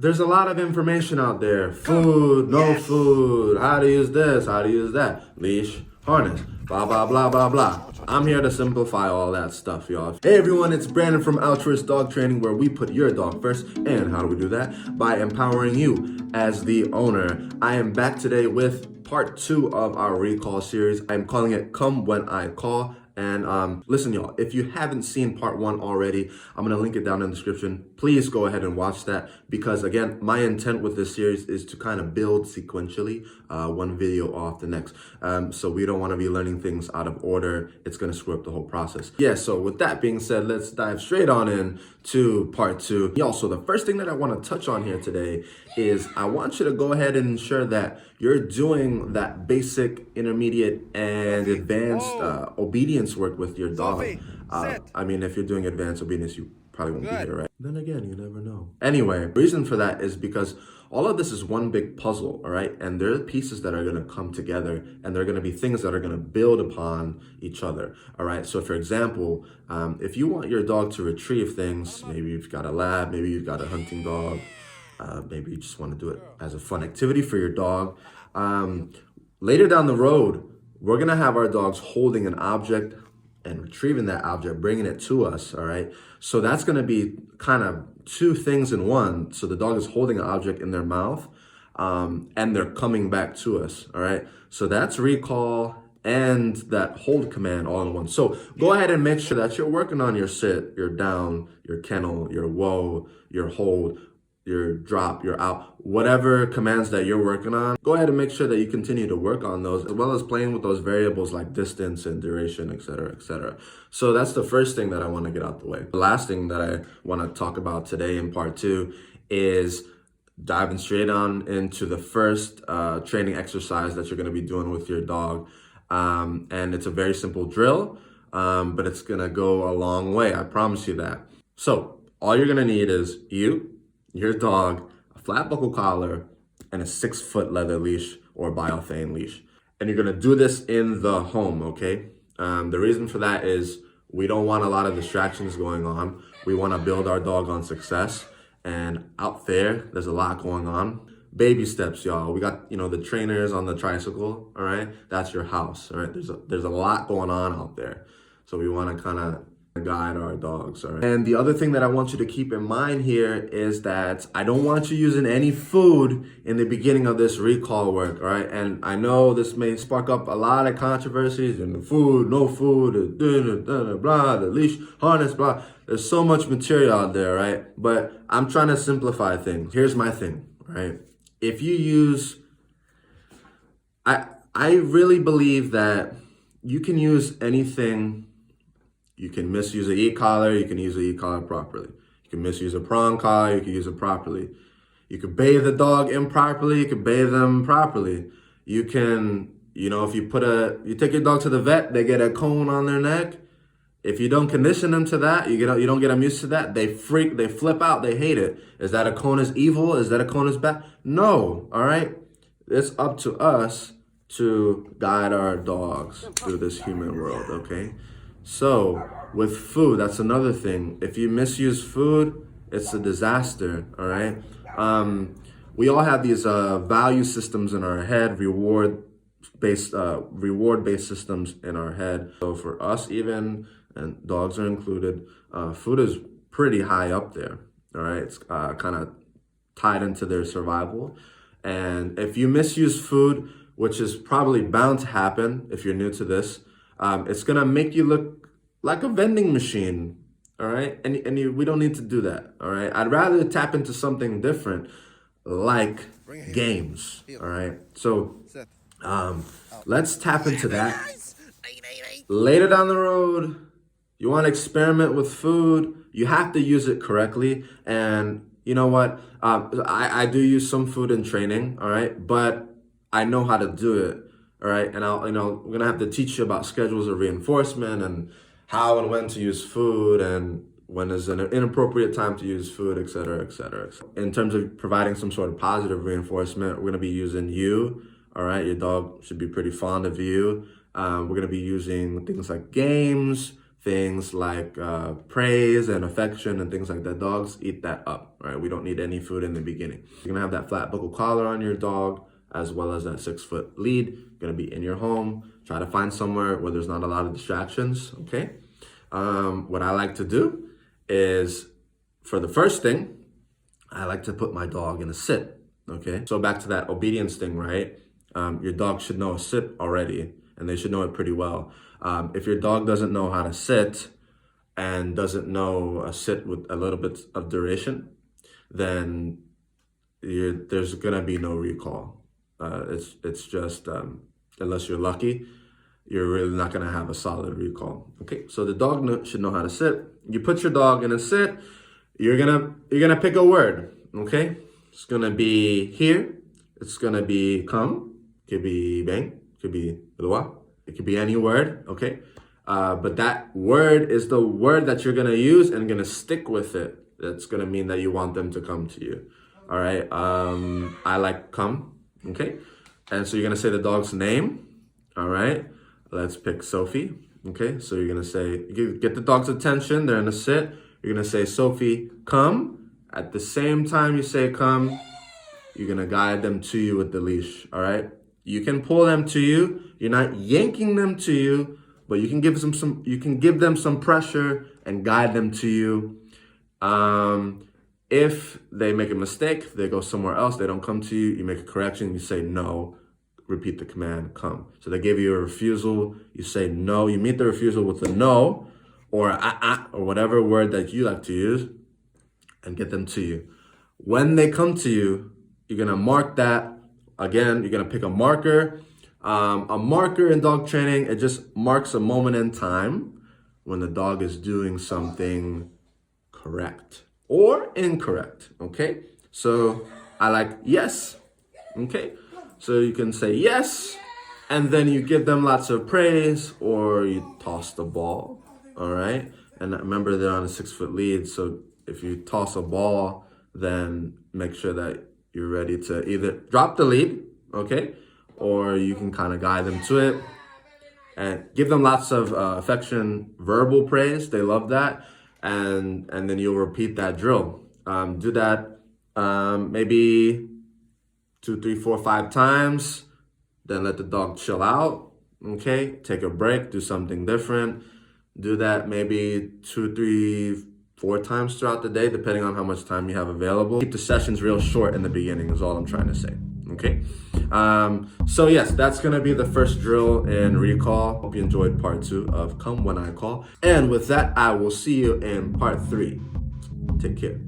There's a lot of information out there. Food, no food, how to use this, how to use that, leash, harness, blah, blah, blah, blah, blah. I'm here to simplify all that stuff, y'all. Hey everyone, it's Brandon from Altruist Dog Training, where we put your dog first. And how do we do that? By empowering you as the owner. I am back today with part 2 of our recall series. I'm calling it Come When I Call. And listen, y'all, if you haven't seen part 1 already, I'm going to link it down in the description. Please go ahead and watch that because, again, my intent with this series is to kind of build sequentially one video off the next. So we don't want to be learning things out of order. It's going to screw up the whole process. Yeah, so with that being said, let's dive straight on in to part 2. Y'all, so the first thing that I want to touch on here today is I want you to go ahead and ensure that you're doing that basic, intermediate, and advanced obedience work with your dog. I mean, if you're doing advanced obedience, you probably won't be there, right? Then again, you never know. Anyway, the reason for that is because all of this is one big puzzle, all right? And there are pieces that are going to come together, and there are going to be things that are going to build upon each other, all right? So for example, if you want your dog to retrieve things, maybe you've got a lab, maybe you've got a hunting dog, maybe you just want to do it as a fun activity for your dog. Later down the road, we're going to have our dogs holding an object and retrieving that object, bringing it to us, all right? So that's going to be kind of two things in one. So the dog is holding an object in their mouth, and they're coming back to us, all right? So that's recall and that hold command all in one. So go ahead and make sure that you're working on your sit, your down, your kennel, your whoa, your hold, your drop, your out, whatever commands that you're working on, go ahead and make sure that you continue to work on those, as well as playing with those variables like distance and duration, etc., etc. So that's the first thing that I want to get out the way. The last thing that I want to talk about today in part 2 is diving straight on into the first training exercise that you're going to be doing with your dog. And it's a very simple drill, but it's going to go a long way. I promise you that. So all you're going to need is your dog, a flat buckle collar, and a 6-foot leather leash or biothane leash. And you're gonna do this in the home, okay? The reason for that is we don't want a lot of distractions going on. We wanna build our dog on success. And out there's a lot going on. Baby steps, y'all. We got, the trainers on the tricycle, all right? That's your house, all right? There's a lot going on out there. So we wanna kind of guide our dogs, all right? And the other thing that I want you to keep in mind here is that I don't want you using any food in the beginning of this recall work, all right? And I know this may spark up a lot of controversies and the food, no food, blah, the leash, harness, blah. There's so much material out there, right? But I'm trying to simplify things. Here's my thing, right? If you use, I really believe that you can use anything. You can misuse an e-collar, you can use an e-collar properly. You can misuse a prong collar, you can use it properly. You can bathe the dog improperly, you can bathe them properly. You can, if you take your dog to the vet, they get a cone on their neck. If you don't condition them to that, you don't get them used to that, they flip out, they hate it. Is that a cone is evil? Is that a cone is bad? No, all right? It's up to us to guide our dogs through this human world, okay? So with food, that's another thing. If you misuse food, it's a disaster, all right? We all have these value systems in our head, reward-based systems in our head. So for us even, and dogs are included, food is pretty high up there, all right? It's kind of tied into their survival. And if you misuse food, which is probably bound to happen if you're new to this, it's gonna make you look like a vending machine, all right? And we don't need to do that, all right? I'd rather tap into something different, like games, all right? So let's tap into that. Later down the road, you want to experiment with food, you have to use it correctly. And you know what? I do use some food in training, all right? But I know how to do it. All right, and we're gonna have to teach you about schedules of reinforcement and how and when to use food and when is an inappropriate time to use food, et cetera, et cetera. In terms of providing some sort of positive reinforcement, we're gonna be using you. All right, your dog should be pretty fond of you. We're gonna be using things like games, things like praise and affection and things like that. Dogs eat that up, right? We don't need any food in the beginning. You're gonna have that flat buckle collar on your dog, as well as that 6-foot lead. Gonna be in your home. Try to find somewhere where there's not a lot of distractions, okay? What I like to do is, for the first thing, I like to put my dog in a sit, okay? So back to that obedience thing, right? Your dog should know a sit already, and they should know it pretty well. If your dog doesn't know how to sit and doesn't know a sit with a little bit of duration, then there's gonna be no recall. It's just, unless you're lucky, you're really not gonna have a solid recall. Okay, so the dog should know how to sit. You put your dog in a sit, you're gonna pick a word, okay? It's gonna be here, it's gonna be come, could be bang, could be lua, it could be any word, okay? But that word is the word that you're gonna use and gonna stick with it. That's gonna mean that you want them to come to you, all right? I like come, okay? And so you're gonna say the dog's name, all right? Let's pick Sophie, okay? So you're gonna say, you get the dog's attention, they're in a sit. You're gonna say, Sophie, come. At the same time you say come, you're gonna guide them to you with the leash, all right? You can pull them to you. You're not yanking them to you, but you can give them some pressure and guide them to you. If they make a mistake, they go somewhere else, they don't come to you, you make a correction, you say no, repeat the command, come. So they give you a refusal, you say no, you meet the refusal with a no, or or whatever word that you like to use, and get them to you. When they come to you, you're gonna mark that. Again, you're gonna pick a marker. A marker in dog training, it just marks a moment in time when the dog is doing something correct or incorrect, okay? So I like yes, okay? So you can say yes, and then you give them lots of praise, or you toss the ball, all right? And remember, they're on a 6-foot lead, so if you toss a ball, then make sure that you're ready to either drop the lead, okay? Or you can kind of guide them to it. And give them lots of affection, verbal praise. They love that. And then you'll repeat that drill. Do that maybe 2, 3, 4, 5 times. Then let the dog chill out. Okay, take a break, do something different. Do that maybe 2, 3, 4 times throughout the day, depending on how much time you have available. Keep the sessions real short in the beginning is all I'm trying to say, okay? So yes, that's gonna be the first drill in recall. Hope you enjoyed part 2 of Come When I Call. And with that, I will see you in part 3. Take care.